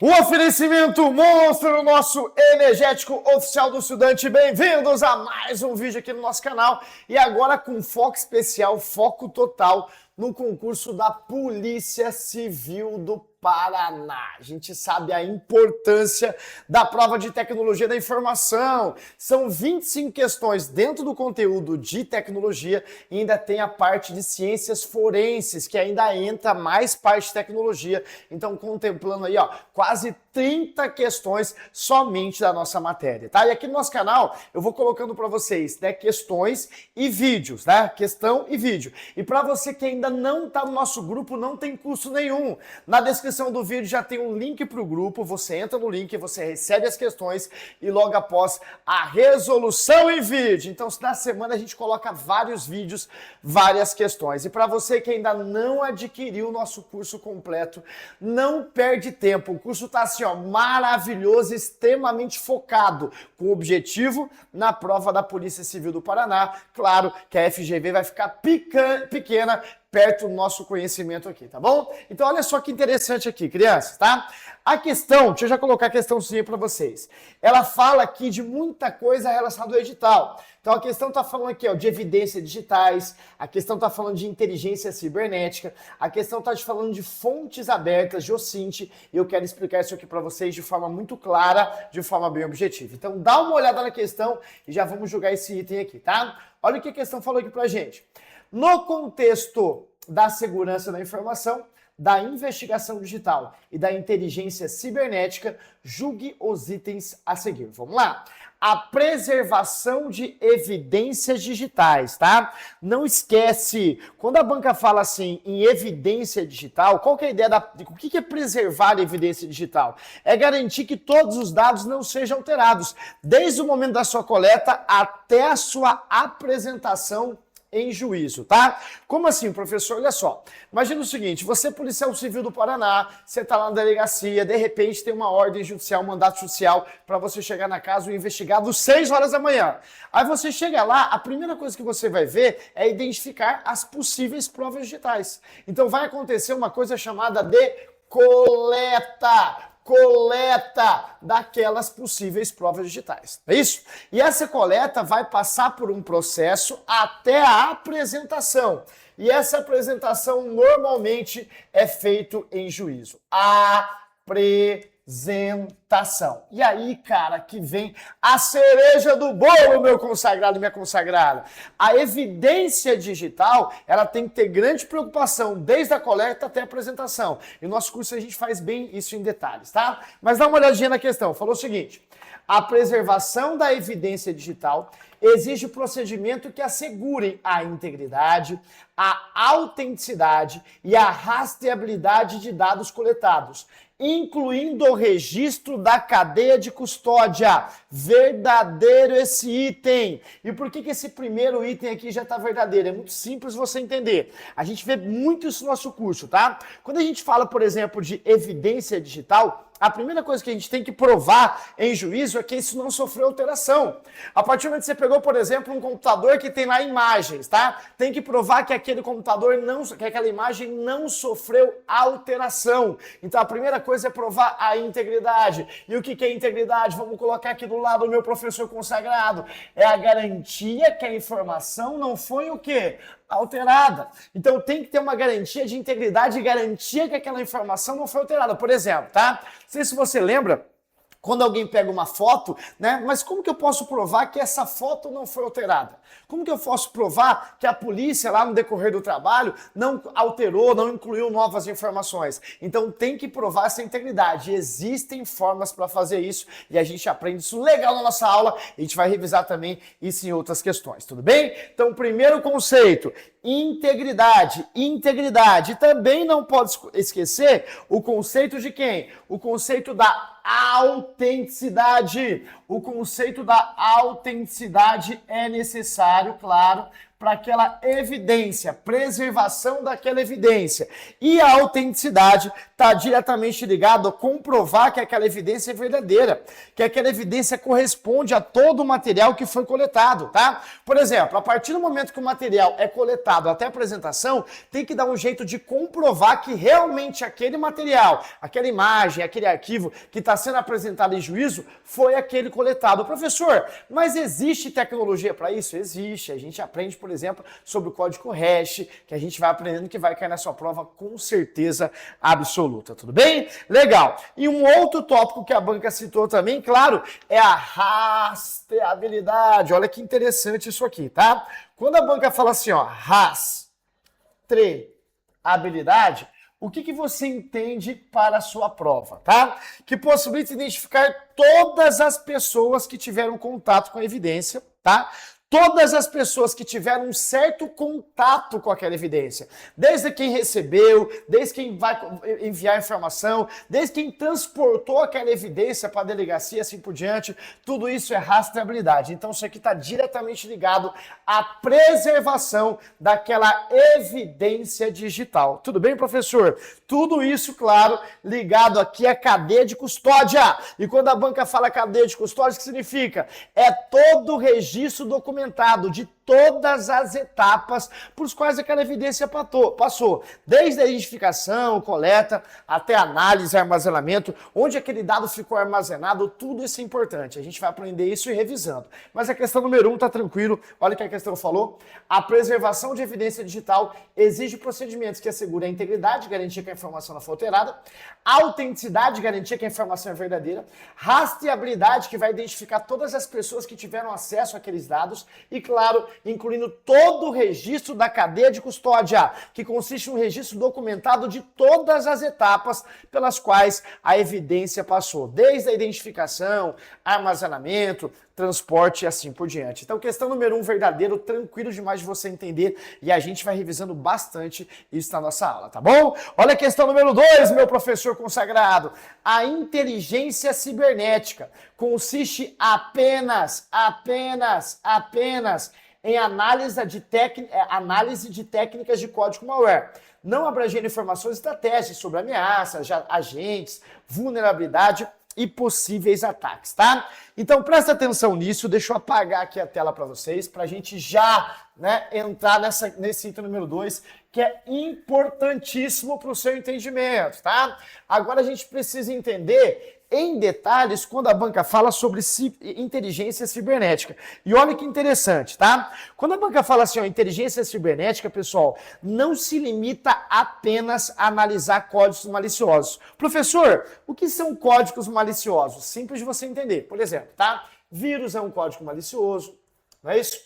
O oferecimento monstro, nosso energético oficial do estudante. Bem-vindos a mais um vídeo aqui no nosso canal. E agora com foco especial, foco total no concurso da Polícia Civil do Paraná. A gente sabe a importância da prova de tecnologia da informação. São 25 questões dentro do conteúdo de tecnologia e ainda tem a parte de ciências forenses, que ainda entra mais parte de tecnologia. Então, contemplando aí, quase 30 questões somente da nossa matéria, tá? E aqui no nosso canal, eu vou colocando para vocês, né, questões e vídeos, né? Questão e vídeo. E para você que ainda não está no nosso grupo, não tem custo nenhum. Na descrição do vídeo já tem um link para o grupo, você entra no link, você recebe as questões e logo após a resolução em vídeo. Então, na semana a gente coloca vários vídeos, várias questões. E para você que ainda não adquiriu o nosso curso completo, não perde tempo. O curso está assim, maravilhoso, extremamente focado, com objetivo na prova da Polícia Civil do Paraná. Claro que a FGV vai ficar pequena, perto do nosso conhecimento aqui, tá bom? Então olha só que interessante aqui, crianças, tá? A questão, deixa eu já colocar a questãozinha para vocês. Ela fala aqui de muita coisa relacionada ao edital. Então a questão tá falando aqui, de evidências digitais, a questão tá falando de inteligência cibernética, a questão tá falando de fontes abertas, de OSINT, e eu quero explicar isso aqui para vocês de forma muito clara, de forma bem objetiva. Então dá uma olhada na questão e já vamos jogar esse item aqui, tá? Olha o que a questão falou aqui pra gente. No contexto da segurança da informação, da investigação digital e da inteligência cibernética, julgue os itens a seguir. Vamos lá. A preservação de evidências digitais, tá? Não esquece, quando a banca fala assim em evidência digital, qual que é a ideia o que é preservar a evidência digital? É garantir que todos os dados não sejam alterados, desde o momento da sua coleta até a sua apresentação em juízo, tá? Como assim, professor? Olha só, imagina o seguinte, você é policial civil do Paraná, você tá lá na delegacia, de repente tem uma ordem judicial, um mandato judicial para você chegar na casa do investigado às 6 horas da manhã. Aí você chega lá, a primeira coisa que você vai ver é identificar as possíveis provas digitais. Então vai acontecer uma coisa chamada de coleta daquelas possíveis provas digitais. É isso? E essa coleta vai passar por um processo até a apresentação. E essa apresentação normalmente é feita em juízo. Apresentação. E aí, cara, que vem a cereja do bolo, meu consagrado e minha consagrada. A evidência digital, ela tem que ter grande preocupação, desde a coleta até a apresentação. E no nosso curso a gente faz bem isso em detalhes, tá? Mas dá uma olhadinha na questão. Falou o seguinte: a preservação da evidência digital exige procedimento que assegurem a integridade, a autenticidade e a rastreabilidade de dados coletados, incluindo o registro da cadeia de custódia. Verdadeiro esse item. E por que esse primeiro item aqui já está verdadeiro? É muito simples você entender. A gente vê muito isso no nosso curso, tá? Quando a gente fala, por exemplo, de evidência digital, a primeira coisa que a gente tem que provar em juízo é que isso não sofreu alteração. A partir do momento que você pegou, por exemplo, um computador que tem lá imagens, tá? Tem que provar que aquele computador que aquela imagem não sofreu alteração. Então a primeira coisa é provar a integridade. E o que é integridade? Vamos colocar aqui do lado do meu professor consagrado. É a garantia que a informação não foi o quê? Alterada. Então tem que ter uma garantia de integridade e garantia que aquela informação não foi alterada. Por exemplo, tá? Não sei se você lembra, quando alguém pega uma foto, né? Mas como que eu posso provar que essa foto não foi alterada? Como que eu posso provar que a polícia lá no decorrer do trabalho não alterou, não incluiu novas informações? Então tem que provar essa integridade. Existem formas para fazer isso e a gente aprende isso legal na nossa aula e a gente vai revisar também isso em outras questões, tudo bem? Então, primeiro conceito, integridade. Integridade. E também não pode esquecer o conceito de quem? O conceito da autenticidade. O conceito da autenticidade é necessário, claro, para aquela evidência, preservação daquela evidência. E a autenticidade está diretamente ligado a comprovar que aquela evidência é verdadeira, que aquela evidência corresponde a todo o material que foi coletado, tá? Por exemplo, a partir do momento que o material é coletado até a apresentação, tem que dar um jeito de comprovar que realmente aquele material, aquela imagem, aquele arquivo que está sendo apresentado em juízo foi aquele coletado. Professor, mas existe tecnologia para isso? Existe. A gente aprende, por exemplo, sobre o código hash, que a gente vai aprendendo que vai cair na sua prova com certeza absoluta. Tudo bem? Legal. E um outro tópico que a banca citou também, claro, é a rastreabilidade. Olha que interessante isso aqui, tá? Quando a banca fala assim, ó, rastreabilidade, o que você entende para a sua prova, tá? Que possibilita identificar todas as pessoas que tiveram contato com a evidência, tá? Todas as pessoas que tiveram um certo contato com aquela evidência, desde quem recebeu, desde quem vai enviar informação, desde quem transportou aquela evidência para a delegacia, assim por diante, tudo isso é rastreabilidade. Então isso aqui está diretamente ligado à preservação daquela evidência digital. Tudo bem, professor? Tudo isso, claro, ligado aqui à cadeia de custódia. E quando a banca fala cadeia de custódia, o que significa? É todo o registro documental de todas as etapas por as quais aquela evidência passou, desde a identificação, coleta, até análise, armazenamento, onde aquele dado ficou armazenado, tudo isso é importante. A gente vai aprender isso e revisando. Mas a questão número 1 tá tranquilo, olha o que a questão falou. A preservação de evidência digital exige procedimentos que assegurem a integridade, garantia que a informação não foi alterada, a autenticidade, garantia que a informação é verdadeira, rastreabilidade, que vai identificar todas as pessoas que tiveram acesso àqueles dados, e, claro, incluindo todo o registro da cadeia de custódia, que consiste em um registro documentado de todas as etapas pelas quais a evidência passou, desde a identificação, armazenamento, transporte e assim por diante. Então, questão número 1, verdadeiro, tranquilo demais de você entender, e a gente vai revisando bastante isso na nossa aula, tá bom? Olha a questão número 2, meu professor consagrado. A inteligência cibernética consiste apenas em análise de técnicas de código malware, não abrangendo informações estratégicas sobre ameaças, agentes, vulnerabilidade e possíveis ataques, tá? Então presta atenção nisso, deixa eu apagar aqui a tela para vocês, para a gente já entrar nesse item número 2, que é importantíssimo para o seu entendimento, tá? Agora a gente precisa entender em detalhes quando a banca fala sobre inteligência cibernética. E olha que interessante, tá? Quando a banca fala assim, ó, inteligência cibernética, pessoal, não se limita apenas a analisar códigos maliciosos. Professor, o que são códigos maliciosos? Simples de você entender. Por exemplo, tá? Vírus é um código malicioso, não é isso?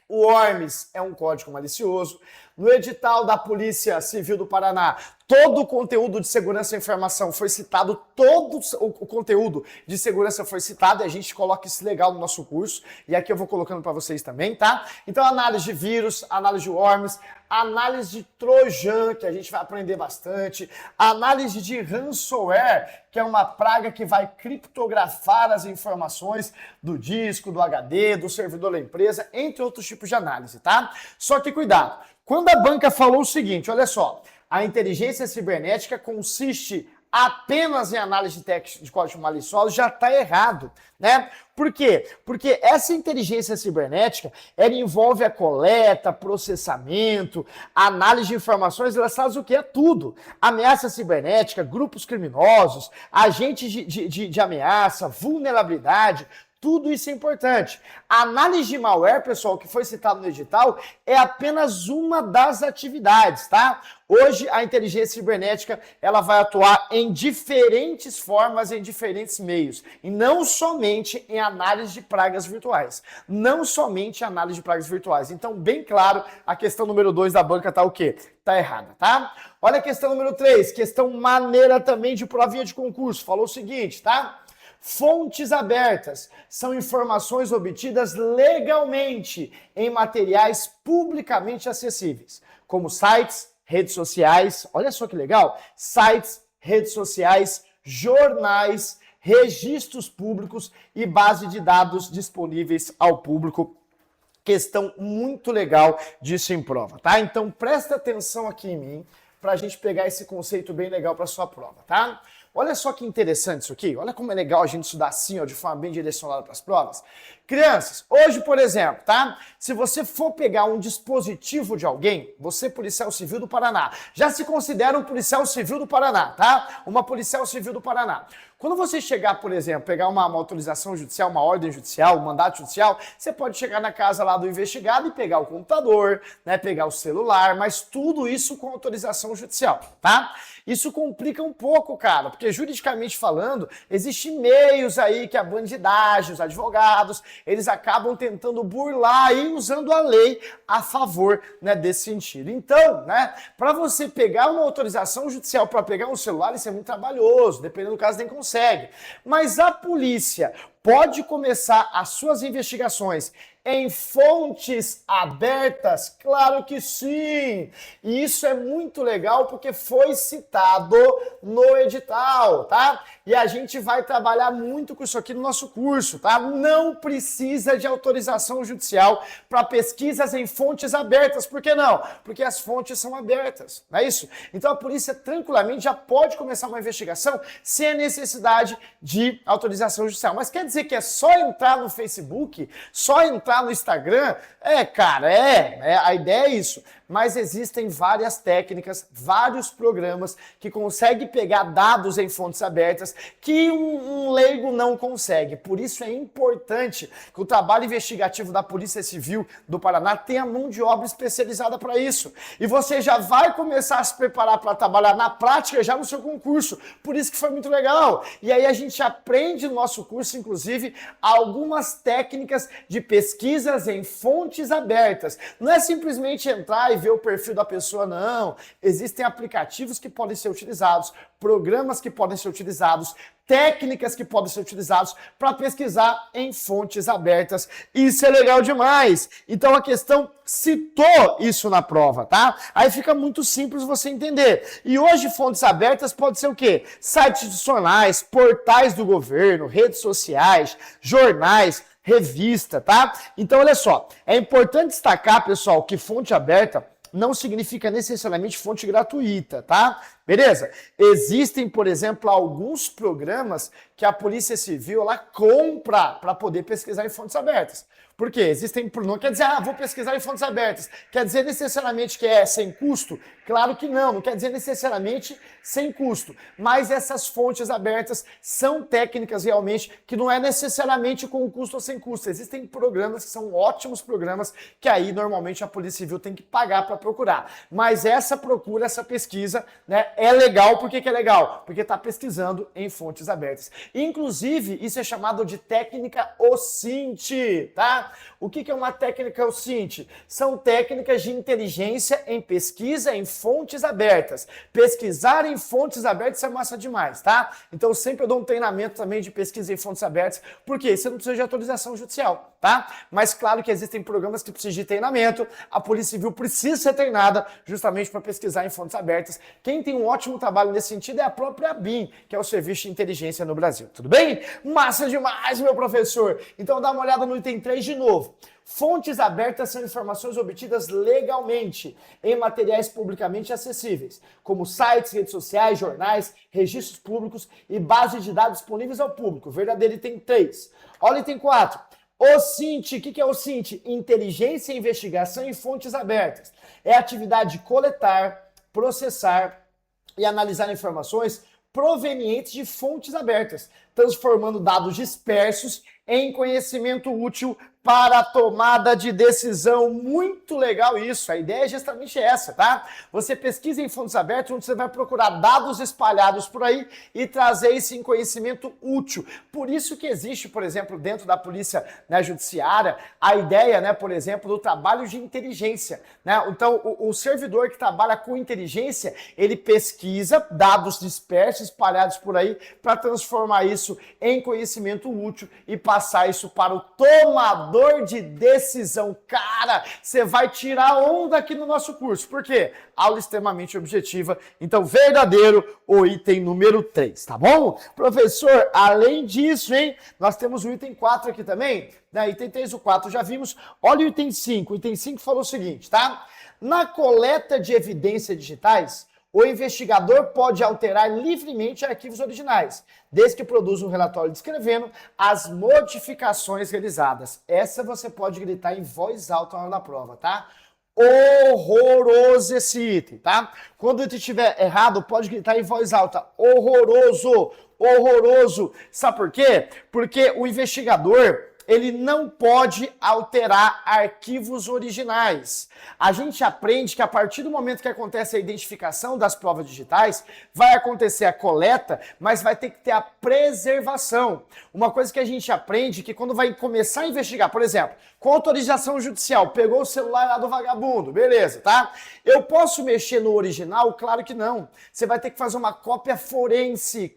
O Worms é um código malicioso. No edital da Polícia Civil do Paraná, todo o conteúdo de segurança da informação foi citado, todo o conteúdo de segurança foi citado, e a gente coloca isso legal no nosso curso, e aqui eu vou colocando para vocês também, tá? Então, análise de vírus, análise de Worms, análise de Trojan, que a gente vai aprender bastante, análise de ransomware, que é uma praga que vai criptografar as informações do disco, do HD, do servidor da empresa, entre outros tipos de análise, tá? Só que cuidado, quando a banca falou o seguinte, olha só, a inteligência cibernética consiste apenas em análise de código malicioso, já está errado, né? Por quê? Porque essa inteligência cibernética, ela envolve a coleta, processamento, análise de informações, ela sabe o que é tudo. Ameaça cibernética, grupos criminosos, agentes de ameaça, vulnerabilidade, tudo isso é importante. A análise de malware, pessoal, que foi citado no edital, é apenas uma das atividades, tá? Hoje, a inteligência cibernética, ela vai atuar em diferentes formas, em diferentes meios. E não somente em análise de pragas virtuais. Não somente em análise de pragas virtuais. Então, bem claro, a questão número 2 da banca tá o quê? Tá errada, tá? Olha a questão número 3, questão maneira também de provinha de concurso. Falou o seguinte, tá? Fontes abertas são informações obtidas legalmente em materiais publicamente acessíveis, como sites, redes sociais, olha só que legal, sites, redes sociais, jornais, registros públicos e base de dados disponíveis ao público. questão muito legal disso em prova, tá? Então presta atenção aqui em mim para a gente pegar esse conceito bem legal para sua prova, tá? Olha só que interessante isso aqui, olha como é legal a gente estudar assim, ó, de forma bem direcionada para as provas. Crianças, hoje, por exemplo, tá? Se você for pegar um dispositivo de alguém, você, policial civil do Paraná, já se considera um policial civil do Paraná, tá? Uma policial civil do Paraná. Quando você chegar, por exemplo, pegar uma autorização judicial, uma ordem judicial, um mandato judicial, você pode chegar na casa lá do investigado e pegar o computador, né, pegar o celular, mas tudo isso com autorização judicial, tá? Isso complica um pouco, cara, porque juridicamente falando, existem meios aí que a bandidagem, os advogados, eles acabam tentando burlar e usando a lei a favor, né, desse sentido. Então, né, para você pegar uma autorização judicial para pegar um celular, isso é muito trabalhoso, dependendo do caso nem consegue. Mas a polícia pode começar as suas investigações em fontes abertas? Claro que sim! E isso é muito legal porque foi citado no edital, tá? E a gente vai trabalhar muito com isso aqui no nosso curso, tá? Não precisa de autorização judicial para pesquisas em fontes abertas. Por que não? Porque as fontes são abertas, não é isso? Então a polícia tranquilamente já pode começar uma investigação sem a necessidade de autorização judicial. Mas quer dizer que é só entrar no Facebook, só entrar no Instagram? Cara, a ideia é isso. Mas existem várias técnicas, vários programas que conseguem pegar dados em fontes abertas que um leigo não consegue. Por isso é importante que o trabalho investigativo da Polícia Civil do Paraná tenha mão de obra especializada para isso. E você já vai começar a se preparar para trabalhar na prática já no seu concurso. Por isso que foi muito legal. E aí a gente aprende no nosso curso, inclusive, algumas técnicas de pesquisas em fontes abertas. Não é simplesmente entrar e ver o perfil da pessoa, não. Existem aplicativos que podem ser utilizados, programas que podem ser utilizados, técnicas que podem ser utilizadas para pesquisar em fontes abertas. Isso é legal demais. Então a questão citou isso na prova, tá? Aí fica muito simples você entender. E hoje fontes abertas pode ser o quê? Sites institucionais, portais do governo, redes sociais, jornais, revista, tá? Então olha só, é importante destacar, pessoal, que fonte aberta não significa necessariamente fonte gratuita, tá? Beleza? Existem, por exemplo, alguns programas que a Polícia Civil ela compra para poder pesquisar em fontes abertas. Por quê? Não quer dizer, vou pesquisar em fontes abertas. Quer dizer necessariamente que é sem custo? Claro que não quer dizer necessariamente sem custo. Mas essas fontes abertas são técnicas realmente que não é necessariamente com custo ou sem custo. Existem programas que são ótimos programas que aí normalmente a Polícia Civil tem que pagar para procurar. Mas essa procura, essa pesquisa, né, é legal. Por que é legal? Porque está pesquisando em fontes abertas. Inclusive, isso é chamado de técnica OSINT, tá? O que é uma técnica OSINT? São técnicas de inteligência em pesquisa em fontes abertas. Pesquisar em fontes abertas é massa demais, tá? Então sempre eu dou um treinamento também de pesquisa em fontes abertas, porque você não precisa de autorização judicial, tá? Mas claro que existem programas que precisam de treinamento, a Polícia Civil precisa ser treinada justamente para pesquisar em fontes abertas. Quem tem um ótimo trabalho nesse sentido é a própria BIM, que é o Serviço de Inteligência no Brasil. Tudo bem? Massa demais, meu professor! Então dá uma olhada no item 3 de novo. Fontes abertas são informações obtidas legalmente em materiais publicamente acessíveis, como sites, redes sociais, jornais, registros públicos e bases de dados disponíveis ao público. Verdadeiro item 3. Olha o item 4. OSINT, o que é OSINT? Inteligência e investigação em fontes abertas. É a atividade de coletar, processar e analisar informações provenientes de fontes abertas, transformando dados dispersos em conhecimento útil para a tomada de decisão. Muito legal isso, a ideia é justamente essa, tá? Você pesquisa em fontes abertas, onde você vai procurar dados espalhados por aí e trazer isso em conhecimento útil. Por isso que existe, por exemplo, dentro da polícia, né, judiciária, a ideia, né, por exemplo, do trabalho de inteligência, né? Então, o servidor que trabalha com inteligência, ele pesquisa dados dispersos, espalhados por aí, para transformar isso em conhecimento útil e passar passar isso para o tomador de decisão. Cara, você vai tirar onda aqui no nosso curso. Por quê? Aula extremamente objetiva. Então, verdadeiro, o item número 3, tá bom? Professor, além disso, hein, nós temos o item 4 aqui também. Né? Item 3 e 4 já vimos. Olha o item 5. O item 5 falou o seguinte, tá? Na coleta de evidências digitais, o investigador pode alterar livremente arquivos originais, desde que produza um relatório descrevendo as modificações realizadas. Essa você pode gritar em voz alta na hora da prova, tá? Horroroso esse item, tá? Quando o item estiver errado, pode gritar em voz alta. Horroroso, horroroso. Sabe por quê? Porque o investigador, ele não pode alterar arquivos originais. A gente aprende que a partir do momento que acontece a identificação das provas digitais, vai acontecer a coleta, mas vai ter que ter a preservação. Uma coisa que a gente aprende que quando vai começar a investigar, por exemplo, com autorização judicial, pegou o celular lá do vagabundo, beleza, tá? Eu posso mexer no original? Claro que não. Você vai ter que fazer uma cópia forense,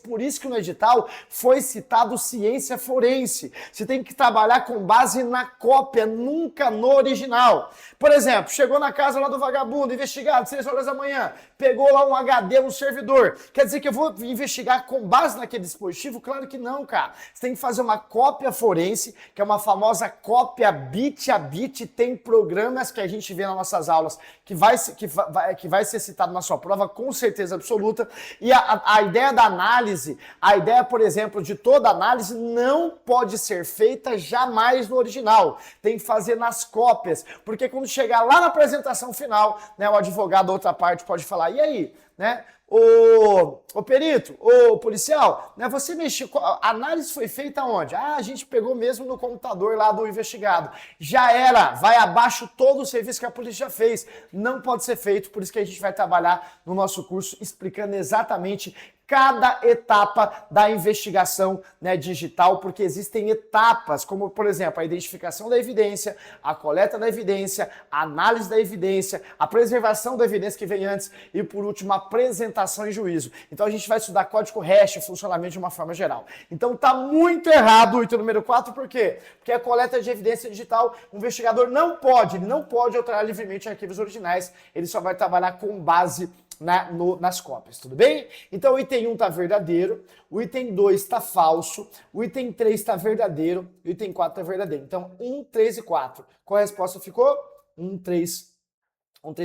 por isso que no edital foi citado ciência forense. Você tem que trabalhar com base na cópia, nunca no original. Por exemplo, chegou na casa lá do vagabundo, investigado, 6 horas da manhã, pegou lá um HD no servidor. Quer dizer que eu vou investigar com base naquele dispositivo? Claro que não, cara. Você tem que fazer uma cópia forense, que é uma famosa cópia bit a bit. Tem programas que a gente vê nas nossas aulas que vai ser citado na sua prova, com certeza absoluta. E a ideia da análise, a ideia, por exemplo, de toda análise não pode ser feita jamais no original. Tem que fazer nas cópias, porque quando chegar lá na apresentação final, né, o advogado da outra parte pode falar, e aí, né? O perito, o policial, né, você mexeu, a análise foi feita onde? Ah, a gente pegou mesmo no computador lá do investigado. Já era, vai abaixo todo o serviço que a polícia já fez. Não pode ser feito, por isso que a gente vai trabalhar no nosso curso explicando exatamente cada etapa da investigação, né, digital, porque existem etapas, como, por exemplo, a identificação da evidência, a coleta da evidência, a análise da evidência, a preservação da evidência que vem antes e, por último, a apresentação em juízo. Então, a gente vai estudar código hash, funcionamento de uma forma geral. Então, tá muito errado o item número 4, por quê? Porque a coleta de evidência digital, o investigador ele não pode alterar livremente arquivos originais, ele só vai trabalhar com base nas cópias, tudo bem? Então o item 1 está verdadeiro, o item 2 está falso, o item 3 está verdadeiro e o item 4 está verdadeiro. Então 1, 3 e 4. Qual a resposta ficou? 1, 3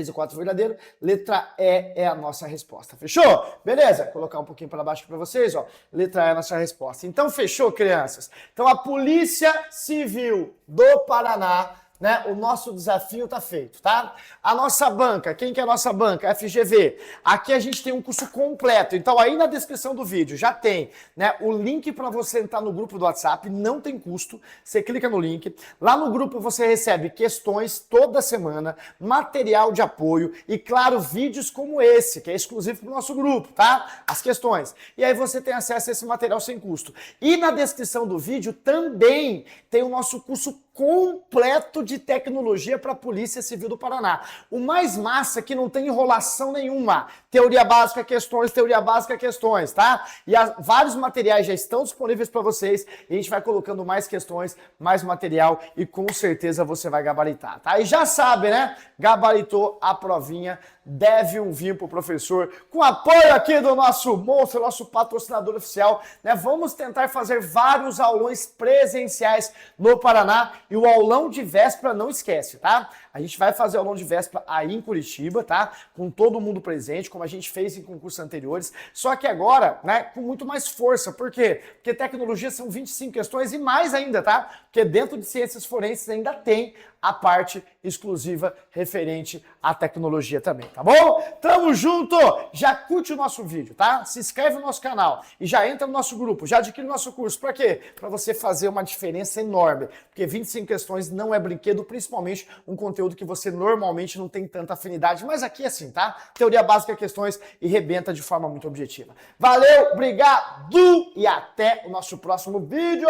e 4 verdadeiro. Letra E é a nossa resposta. Fechou? Beleza? Vou colocar um pouquinho para baixo para vocês, ó. Letra E é a nossa resposta. Então fechou, crianças? Então a Polícia Civil do Paraná, né? O nosso desafio tá feito, tá? A nossa banca, quem que é a nossa banca? FGV. Aqui a gente tem um curso completo. Então aí na descrição do vídeo já tem, né, o link para você entrar no grupo do WhatsApp, não tem custo. Você clica no link. Lá no grupo você recebe questões toda semana, material de apoio e, claro, vídeos como esse, que é exclusivo pro nosso grupo, tá? As questões. E aí você tem acesso a esse material sem custo. E na descrição do vídeo também tem o nosso curso completo de tecnologia para a Polícia Civil do Paraná. O mais massa é que não tem enrolação nenhuma. Teoria básica, questões, tá? E vários materiais já estão disponíveis para vocês. E a gente vai colocando mais questões, mais material e com certeza você vai gabaritar, tá? E já sabe, né? Gabaritou a provinha, deve um vinho pro professor, com apoio aqui do nosso monstro, nosso patrocinador oficial, né? Vamos tentar fazer vários aulões presenciais no Paraná e o aulão de véspera não esquece, tá? A gente vai fazer aulão de véspera aí em Curitiba, tá? Com todo mundo presente, como a gente fez em concursos anteriores, só que agora, né, com muito mais força. Por quê? Porque tecnologia são 25 questões e mais ainda, tá? Porque dentro de ciências forenses ainda tem a parte exclusiva referente à tecnologia também, tá bom? Tamo junto! Já curte o nosso vídeo, tá? Se inscreve no nosso canal e já entra no nosso grupo, já adquire o nosso curso. Pra quê? Pra você fazer uma diferença enorme, porque 25 questões não é brinquedo, principalmente um conteúdo que você normalmente não tem tanta afinidade, mas aqui é assim, tá? Teoria básica, questões e rebenta de forma muito objetiva. Valeu, obrigado e até o nosso próximo vídeo!